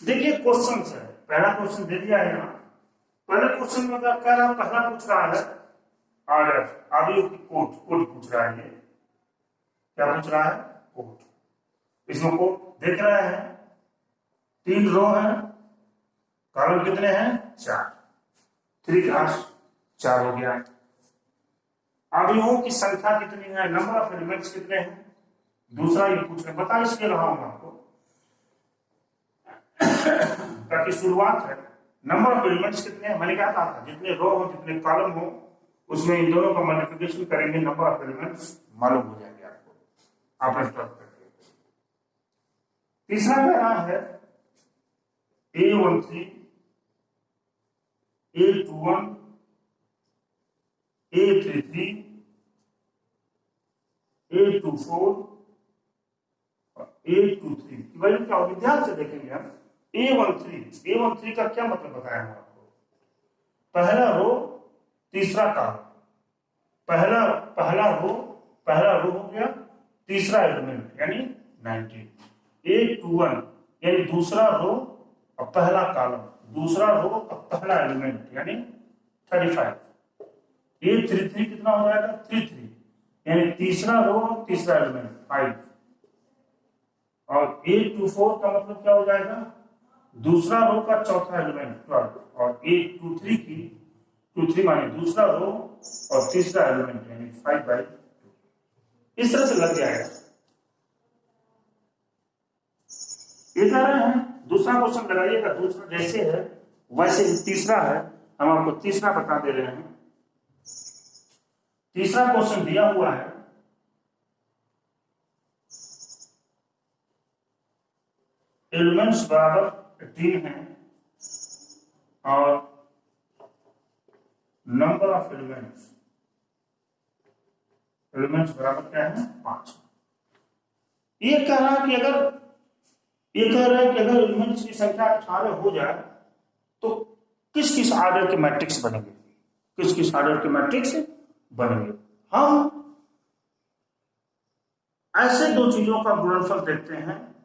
देखिए क्वेश्चन है, पहला क्वेश्चन दे दिया है यहाँ। पहले क्वेश्चन में क्या कह रहा है, पहला पूछ रहा है ऑर्डर, आदियों की कोट पूछ रहा है। ये क्या पूछ रहा है? कोट। इसमें कोट देख रहे हैं, 3 रो है, कॉलम कितने हैं? 4। 3 × 4 हो गया। अवयवों की संख्या कितनी है, नंबर ऑफ एलिमेंट्स कितने हैं, दूसरा ये पूछ रहे। बता इसलिए रहा हूं आपको ताकि शुरुआत है। नंबर ऑफ एलिमेंट्स कितने हैं, मैंने कहा था जितने रो हो जितने कॉलम हो उसमें इन दोनों का मल्टीप्लिकेशन करेंगे, नंबर ऑफ एलिमेंट्स मालूम हो जाएंगे आपको, आपने प्राप्त करके। तीसरा कह रहा है A13, A21, A33, A24 और A23 की वैल्यू क्या होगी, ध्यान से देखेंगे हम। A13 का क्या मतलब बताया हम आपको? पहला रो तीसरा कॉलम, पहला रो हो गया, तीसरा एलिमेंट यानी 19। A21 यानी दूसरा रो और पहला कॉलम, दूसरा रो और पहला एलिमेंट यानी 35। A33 कितना हो जाएगा? 33 यानी तीसरा रो और तीसरा एलिमेंट 5। और A24 का मतलब क्या हो जाएगा? दूसरा रो का चौथा एलिमेंट 12। और A23 माने दूसरा रो और तीसरा एलिमेंट यानी 5/2। इस तरह से लग जाएगा। ये कह रहे हैं दूसरा क्वेश्चन लगाइएगा, दूसरा जैसे है वैसे ही तीसरा है, हम आपको तीसरा बता दे रहे हैं। तीसरा क्वेश्चन दिया हुआ है एलिमेंट्स बराबर 18 है और नंबर ऑफ एलिमेंट्स बराबर क्या है? 5। ये कह रहा है कि अगर एलिमेंट्स की संख्या 18 हो जाए तो किस किस ऑर्डर के मैट्रिक्स बनेंगे, किस किस ऑर्डर के मैट्रिक्स बनेंगे। हम ऐसे दो चीजों का गुणनफल देखते हैं,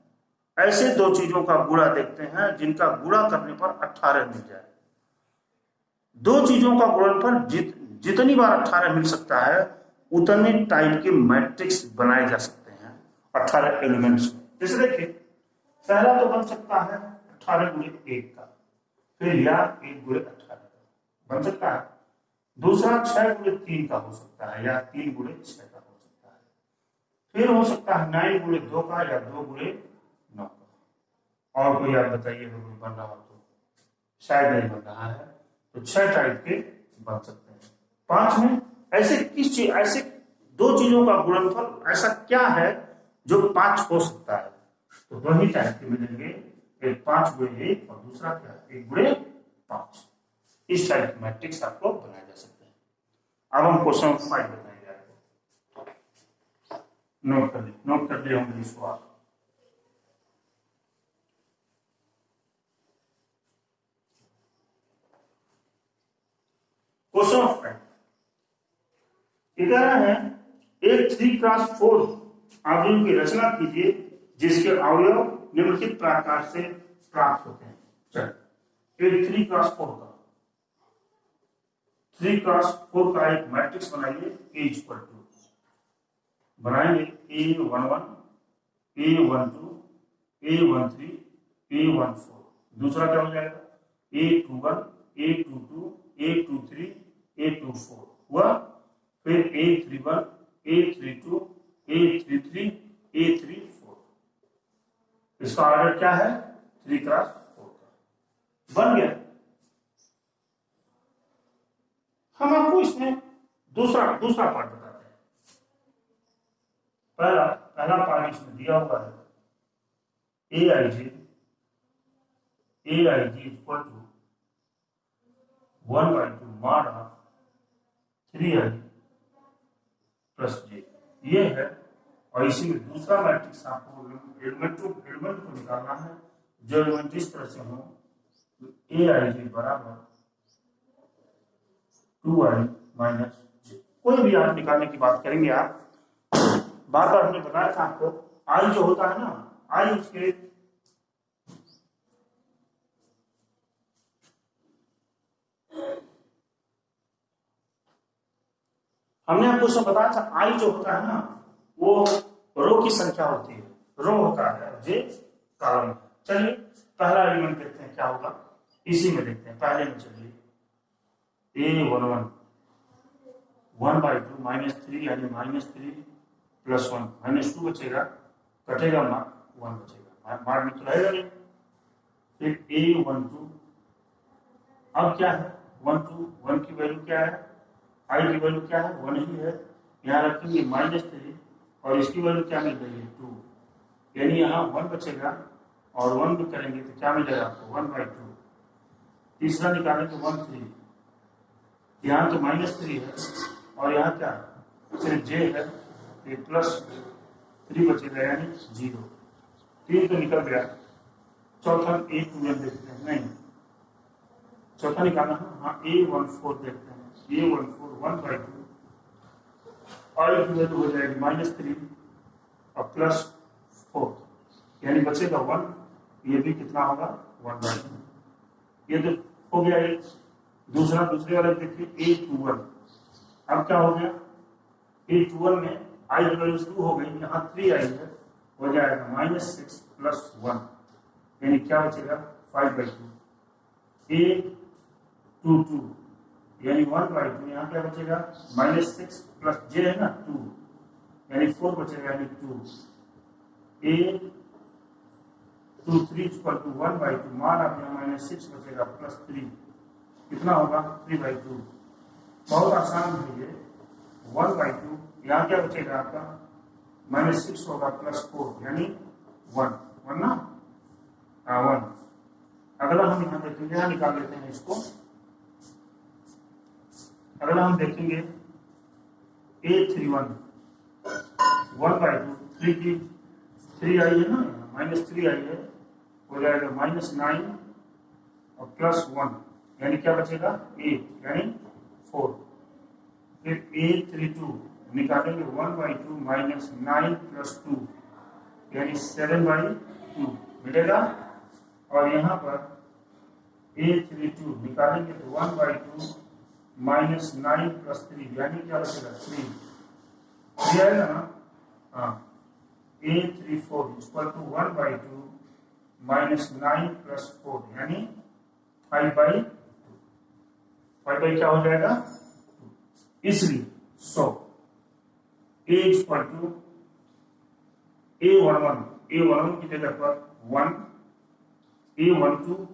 ऐसे दो चीजों का गुणा देखते हैं जिनका गुणा करने पर 18 मिल जाए। दो चीजों का गुणनफल जितनी बार 18 मिल सकता है उतने टाइप के मैट्रिक्स बनाए जा सकते हैं 18 एलिमेंट्स में। जैसे देखिए पहला तो बन सकता है 18 × 1 का, फिर या 1 × 18 का बन सकता है। दूसरा 6 × 3 का हो सकता है या 3 × 6 का हो सकता है। फिर हो सकता है 9 × 2 का या 2 × 9 का। और कोई आप बताइए बन रहा हो तो? शायद नहीं बन रहा है, तो 6 टाइप के बन सकते हैं। 5 में ऐसे दो चीजों का गुणनफल ऐसा क्या है जो 5 हो सकता है? तो दो ही टाइप के मिलेंगे, एक 5 × 1 और दूसरा क्या? 1 × 5। इस टाइप के मैट्रिक्स आपको बनाए जा सकते हैं। अब हम क्वेश्चन 5 बताएंगे आपको। नोट कर लिए होंगे इसको आप। क्वेश्चन 5 कह रहा है एक 3 × 4 अवयव की रचना कीजिए जिसके अवयव निम्नलिखित प्रकार से प्राप्त होते हैं। चलिए एक 3 × 4 का एक मैट्रिक्स बनाइए। A बनाएंगे A11, A12, A13, A14। दूसरा क्या हो जाएगा? A21, A22, A23, A24 हुआ। फिर A31, A32, A33, A34। इसका ऑर्डर क्या है? 3 × 4 का बन गया। हम आपको इसमें दूसरा पार्ट बताते हैं। पहला पार्ट इसमें दिया हुआ है AIJ equal to 1/2 mod of 3I + J ये है। और इसी में दूसरा मैट्रिक्स आपको एलिमेंट को निकालना है जो एलिमेंट इस तरह से हो AIJ बराबर 2I - J। कोई भी आप निकालने की बात करेंगे आप, बार बार हमने बताया था आपको, I जो होता है ना, I उसके हमने आपको सब बताया था आई जो होता है ना वो रो की संख्या होती है, रो होता है, जे कॉलम। चलिए पहला एलिमेंट देखते हैं क्या होगा, इसी में देखते हैं पहले में। चलिए A11 1/2 -3 यानी -3 + 1 -2 बचेगा, कटेगा 1 बचेगा, मार में तो रहेगा नहीं। फिर A12 अब क्या है 1 की वैल्यू क्या है, आई की वैल्यू क्या है 1 ही है, यहाँ रखेंगे -3 और इसकी वैल्यू क्या मिल रही है 2, यानी यहाँ 1 बचेगा और 1 भी करेंगे तो क्या मिलेगा आपको 1/2। तीसरा निकालेंगे 1 3, यहाँ तो -3 है और यहाँ क्या सिर्फ जे है, ये +3 बचेगा यानी 0, 3 तो निकल गया। चौथा A12 देखते हैं, नहीं चौथा निकालना है, हाँ A14 देखते हैं, A14 1/2 और की वैल्यू हो जाएगी -3 और +4 यानी बचेगा 1, ये भी कितना होगा 1/2। ये तो हो गया एक। दूसरे वाले देखिए A21, अब क्या हो गया A21 में आई की वैल्यू 2 हो गई, यहाँ 3 आई है, हो जाएगा -6 + 1 यानी क्या बचेगा 5/2। A22 यानी 1/2, यहाँ क्या बचेगा -6 + j है ना 2 यानी 4 बचेगा यानी 2। A23 = 1/2, मान आप यहाँ -6 बचेगा +3 कितना होगा 3/2। बहुत आसान है ये, 1/2 यहाँ क्या बचेगा आपका -6 होगा +4 यानी 1 ना, 1। अगला हम यहाँ देखेंगे, यहाँ निकाल लेते हैं इसको। अगला हम देखेंगे A31 1/2, 3 की 3 आई है ना, -3 आई है, हो जाएगा -9 और +1 यानी क्या बचेगा 8 यानी 4। फिर A32 निकालेंगे 1/2 -9 + 2 यानी 7/2 मिलेगा, और यहाँ पर A32 निकालेंगे तो 1/2 -9 + 3 यानी क्या बचेगा 3 आएगा ना, हाँ। A34 = 1/2 -9 + 4 यानी 5/2 क्या हो जाएगा, इसलिए A11 की जगह पर 1, A12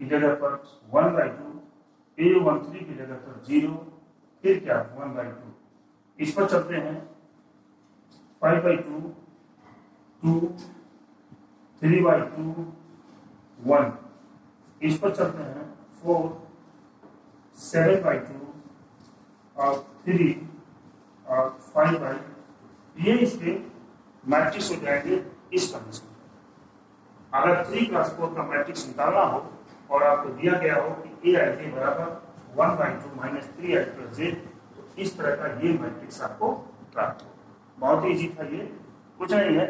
की जगह पर 1/2, A13 की जगह पर 0, फिर क्या 1/2। इस पर चलते हैं 5/2 2 3/2 1, इस पर चलते हैं 4 7/2 और 3 और 5/2। ये इसके मैट्रिक्स हो जाएंगे इस कंडीशन में। अगर 3/4 का मैट्रिक्स निकालना हो और आपको दिया गया हो कि Aij बराबर 1/2 -3i + j, तो इस तरह का ये मैट्रिक्स आपको प्राप्त हो। बहुत ही इजी था ये, कुछ नहीं है।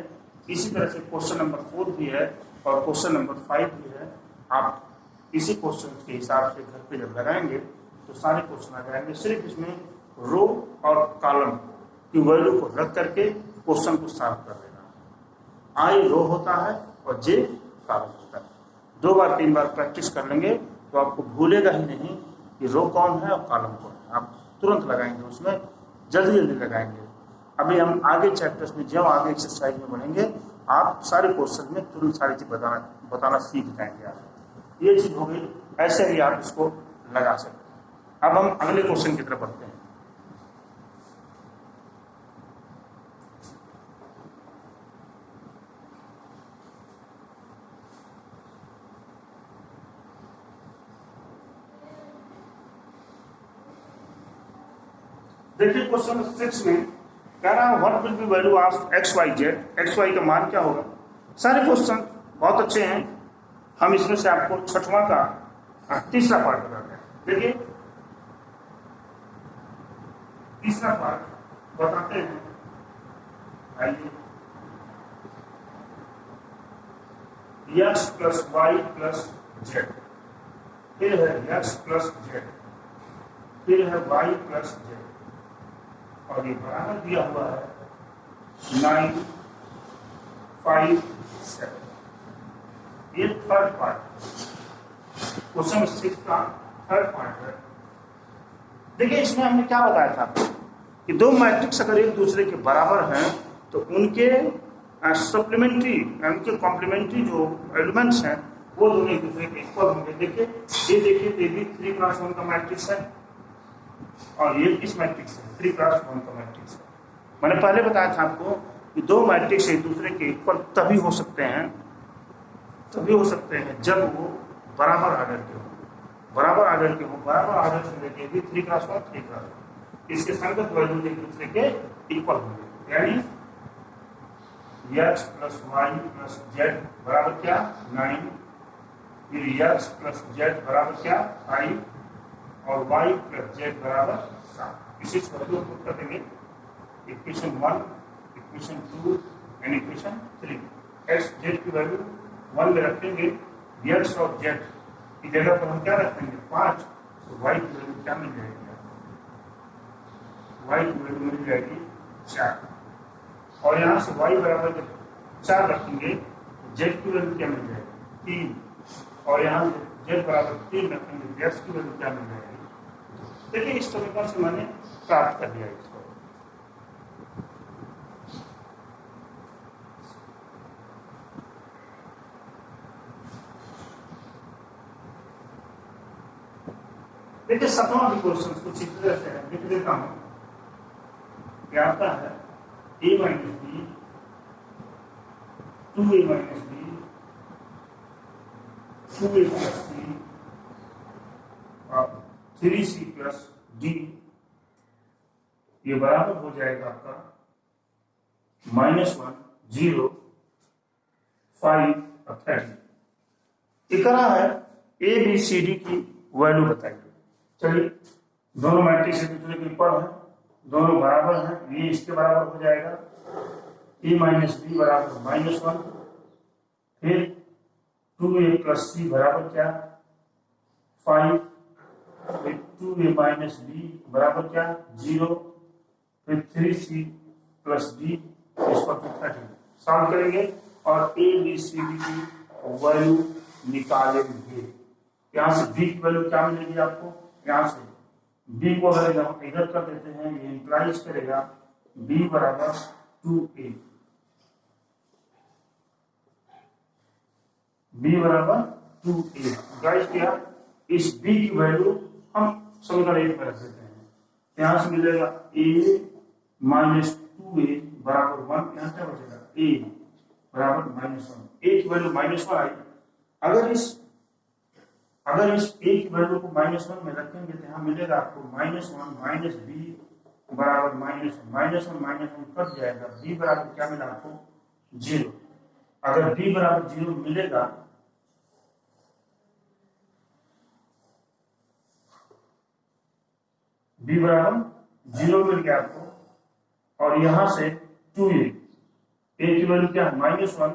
इसी तरह से क्वेश्चन नंबर 4 भी है और क्वेश्चन नंबर 5 भी है। आप इसी क्वेश्चन के हिसाब से घर पे जब लगाएंगे तो सारे क्वेश्चन आ जाएंगे। सिर्फ इसमें रो और कॉलम की वैल्यू को रख करके क्वेश्चन को सॉल्व कर देना। आई रो होता है और जे कॉलम होता है। 2 बार 3 बार प्रैक्टिस कर लेंगे तो आपको भूलेगा ही नहीं कि रो कौन है और कॉलम कौन है। आप तुरंत लगाएंगे, उसमें जल्दी जल्दी लगाएंगे। अभी हम आगे चैप्टर्स में जब आगे एक्सरसाइज में बढ़ेंगे, आप सारे क्वेश्चन में तुरंत सारी चीज बताना सीख जाएंगे। आप ये चीज हो गई, ऐसे ही आप इसको लगा सकते हैं। अब हम अगले क्वेश्चन की तरफ बढ़ते हैं। देखिए क्वेश्चन 6 में कह रहा है what will be value of x y z. X y का मान क्या होगा। सारे क्वेश्चन बहुत अच्छे हैं। हम इसमें से आपको छठवां का तीसरा पार्ट बताते हैं। देखिए तीसरा पार्ट बताते हैं। आइए, x + y + z फिर है x प्लस जेड, फिर है y प्लस जेड, और ये बराबर दिया हुआ है 9, 5, 7। ये थर्ड पार्ट, क्वेश्चन 6 का थर्ड पार्ट है। देखिए इसमें हमने क्या बताया था कि दो मैट्रिक्स अगर एक दूसरे के बराबर हैं तो उनके सप्लीमेंट्री, उनके कॉम्प्लीमेंट्री जो एलिमेंट्स हैं वो दोनों एक दूसरे के इक्वल होंगे। देखिए ये भी 3x1 का मैट्रिक्स है और ये किस मैट्रिक्स है, 3x1 का मैट्रिक्स है। मैंने पहले बताया था आपको कि दो मैट्रिक्स एक दूसरे के इक्वल तभी हो सकते हैं जब वो बराबर आर्डर के हो, बराबर आर्डर से लेके भी 3x1 इसके संगत वैल्यू एक दूसरे के इक्वल होंगे, यानी x plus y plus z बराबर क्या 9, फिर x प्लस जेड बराबर क्या 5, और y प्लस जेड बराबर 7। इसी वैल्यू को कर देंगे equation 1, equation 2 and equation 3। x Z की वैल्यू 1 में रखेंगे, x और z की जगह पर हम क्या रखेंगे 5, तो y की वैल्यू क्या मिल जाएगी, y की वैल्यू मिल जाएगी 4, और यहाँ से y बराबर जब 4 रखेंगे z की वैल्यू क्या मिल जाएगी 3, और यहाँ से z बराबर 3 रखेंगे x की वैल्यू क्या मिल जाएगी। देखिए इस तरीके से मैंने प्राप्त कर लिया इसको। देखिए 7वां भी क्वेश्चन कुछ इस तरह से है, लिख देता हूं। क्या आता है a minus B 2a minus B 2a plus C और 3c प्लस डी, ये बराबर हो जाएगा आपका -1, 0, 5 और 30। इतना है ए बी सी डी की वैल्यू बताइए। चलिए दोनों मैट्रिक्स एक दूसरे के इक्वल हैं, दोनों बराबर हैं, ये इसके बराबर हो जाएगा a माइनस बी बराबर -1, फिर 2a प्लस सी बराबर क्या 5, फिर 2a माइनस बी बराबर क्या 0, फिर 3c प्लस डी इसको 30। सॉल्व करेंगे और a b c d की वैल्यू निकालेंगे। यहाँ से b की वैल्यू क्या मिलेगी आपको, यहाँ से b को अगर हम इधर कर देते हैं, ये इंप्लाइज करेगा b बराबर 2a, b बराबर 2a। इंप्लाइज किया, इस b की वैल्यू हम समीकरण 1 में रख देते हैं, यहाँ से मिलेगा a माइनस 2a बराबर 1, यहाँ क्या बचेगा a बराबर -1। a की वैल्यू -1 आई। अगर इस a की वैल्यू को -1 में रखेंगे तो यहाँ मिलेगा आपको -1 माइनस b बराबर -1 कट जाएगा, b बराबर क्या मिला आपको 0। अगर b बराबर 0 मिलेगा b बराबर 0 मिल गया आपको, और यहां से 2a की वैल्यू क्या है -1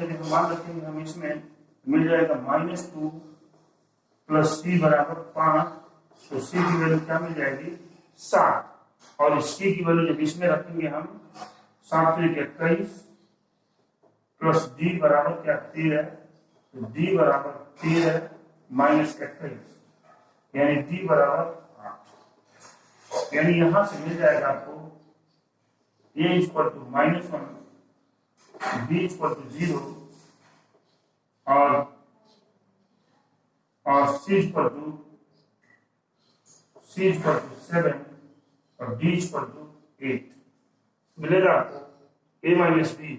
यदि हम मान रखेंगे हम इसमें मिल जाएगा -2 प्लस c बराबर 5, तो c की वैल्यू क्या मिल जाएगी 7, और इस c की वैल्यू जब इसमें रखेंगे हम 7 × 21 प्लस d बराबर क्या 13, तो d बराबर 13 माइनस 21 यानी d बराबर 8। यानी यहां से मिल जाएगा आपको a equal to -1, b equal to 0 और c इक्वल टू 7 और d इक्वल टू 8 मिलेगा आपको। a minus b,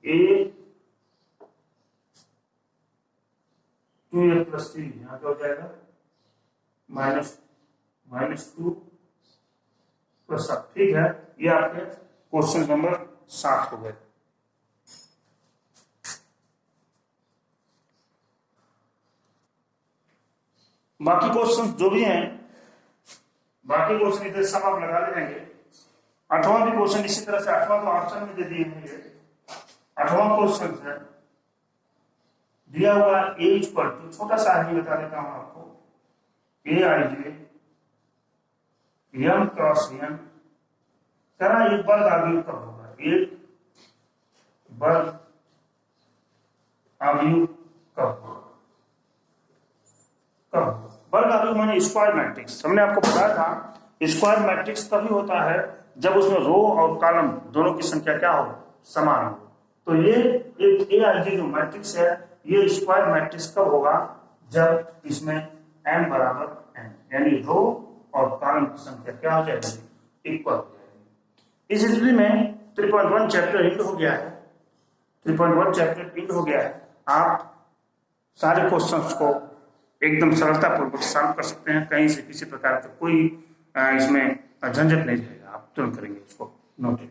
a 2a plus 3 यहाँ क्या हो जाएगा -2 प्लस 7। ठीक है, ये आपके क्वेश्चन नंबर 7 हो गए। बाकी क्वेश्चन जो भी हैं, बाकी क्वेश्चन इधर सब आप लगा ले जाएंगे। 8वां भी क्वेश्चन इसी तरह से, 8वां तो ऑप्शन में दे दिए हैं, ये 8वां क्वेश्चन है। दिया हुआ ए इक्वल टू, छोटा सा ही बता देता हूं आपको, ए आई जे एम क्रॉस एन, करा एक वर्ग आव्यूह कब होगा, एक वर्ग आव्यूह कब होगा, वर्ग आव्यूह माने स्क्वायर मैट्रिक्स। हमने आपको बताया था स्क्वायर मैट्रिक्स तभी होता है जब उसमें रो और कॉलम दोनों की संख्या क्या हो, समान हो। तो ये एक ए आई जे जो मैट्रिक्स है, ये स्क्वायर मैट्रिक्स कब होगा, जब इसमें m बराबर n, यानी रो और कॉलम की संख्या क्या हो जाएगी, इक्वल हो जाएगी। इस स्थिति में 3.1 चैप्टर एंड हो गया है, 3.1 चैप्टर एंड हो गया है। आप सारे क्वेश्चंस को एकदम सरलता पूर्वक सॉल्व कर सकते हैं, कहीं से किसी प्रकार का कोई इसमें झंझट नहीं रहेगा, आप तुरंत करेंगे इसको नोटेड।